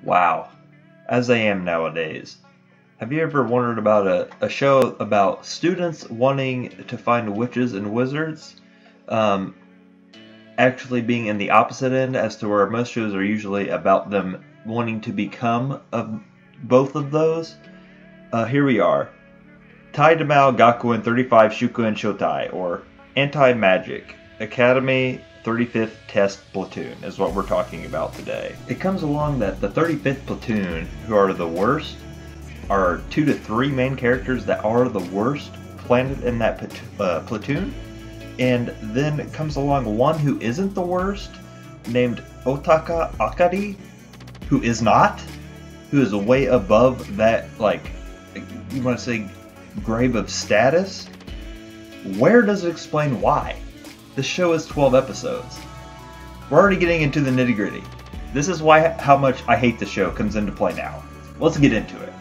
Wow, as I am nowadays. Have you ever wondered about a show about students wanting to find witches and wizards, um, actually being in the opposite end as to where most shows are usually about them wanting to become both of those? Here we are. Taidamao Gakuen 35 Shukuen Shotai, or AntiMagic, Academy 35th Test Platoon is what we're talking about today. It comes along that the 35th Platoon, who are the worst, are 2 to 3 main characters that are the worst planted in that platoon, and then comes along one who isn't the worst, named Otaka Akari, who is not, who is way above that, like, you want to say grave of status. Where does it explain why? The show is 12 episodes. We're already getting into the nitty-gritty. This is why how much I hate the show comes into play now. Let's get into it.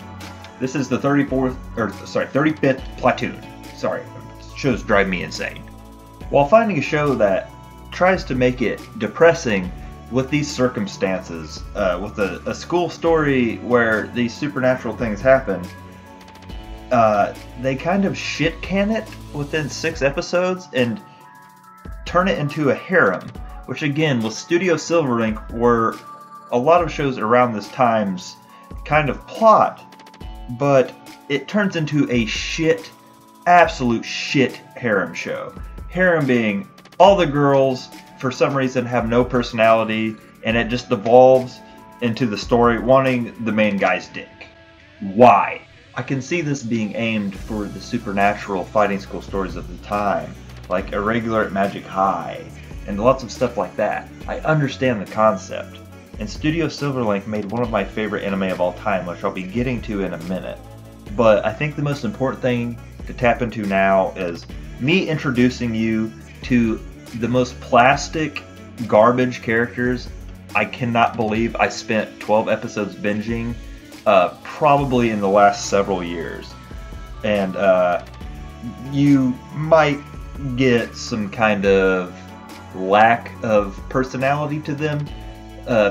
This is the 35th Platoon. Sorry, shows drive me insane. While finding a show that tries to make it depressing with these circumstances, with a school story where these supernatural things happen, they kind of shit can it within 6 episodes and turn it into a harem, which again with Studio Silverlink were a lot of shows around this time's kind of plot, but it turns into a shit, absolute shit harem show. Harem being all the girls for some reason have no personality, and it just devolves into the story wanting the main guy's dick. Why? I can see this being aimed for the supernatural fighting school stories of the time, like Irregular at Magic High, and lots of stuff like that. I understand the concept, and Studio Silverlink made one of my favorite anime of all time, which I'll be getting to in a minute. But I think the most important thing to tap into now is me introducing you to the most plastic garbage characters. I cannot believe I spent 12 episodes binging probably in the last several years. And you might get some kind of lack of personality to them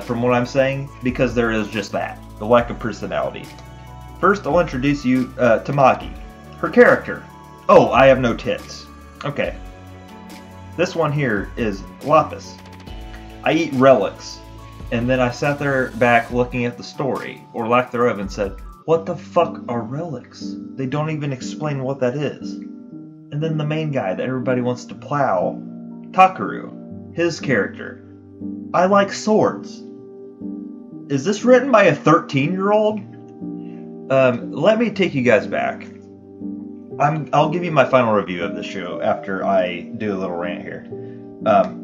from what I'm saying, because there is just that, the lack of personality. First, I'll introduce you to Magi, her character. Oh, I have no tits. Okay. This one here is Lapis. I eat relics, and then I sat there back looking at the story, or lack thereof, and said, what the fuck are relics? They don't even explain what that is. And then the main guy that everybody wants to plow, Takaru, his character. I like swords. Is this written by a 13-year-old? Let me take you guys back. I'll give you my final review of the show after I do a little rant here.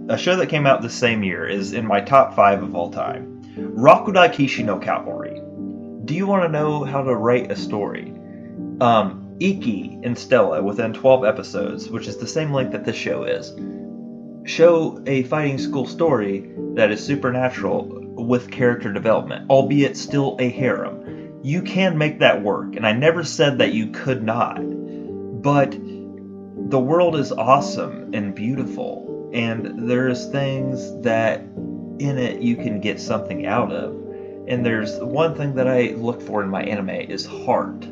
A show that came out the same year is in my top 5 of all time. Rakudai Kishi no Cavalry. Do you want to know how to write a story? Iki and Stella, within 12 episodes, which is the same length that this show is, show a fighting school story that is supernatural with character development, albeit still a harem. You can make that work, and I never said that you could not. But the world is awesome and beautiful, and there's things that in it you can get something out of. And there's one thing that I look for in my anime is heart.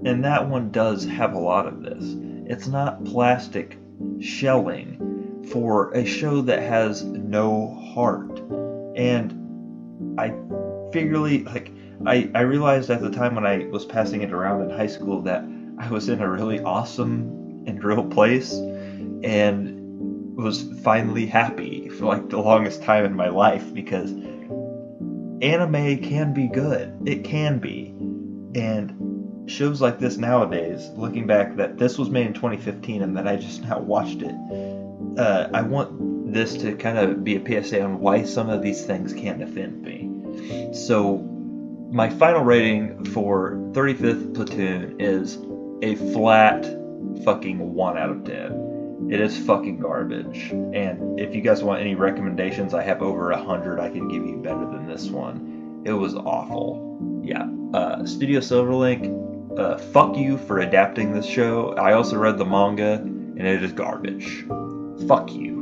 And that one does have a lot of this. It's not plastic shelling for a show that has no heart. And I realized at the time when I was passing it around in high school that I was in a really awesome and real place, and was finally happy for like the longest time in my life, because anime can be good. It can be. And shows like this nowadays, looking back that this was made in 2015 and that I just now watched it, I want this to kind of be a PSA on why some of these things can't offend me. So my final rating for 35th Platoon is a flat fucking 1 out of 10. It is fucking garbage. And if you guys want any recommendations, I have over 100 I can give you better than this one. It was awful. Yeah. Studio Silverlink, fuck you for adapting this show. I also read the manga, and it is garbage. Fuck you.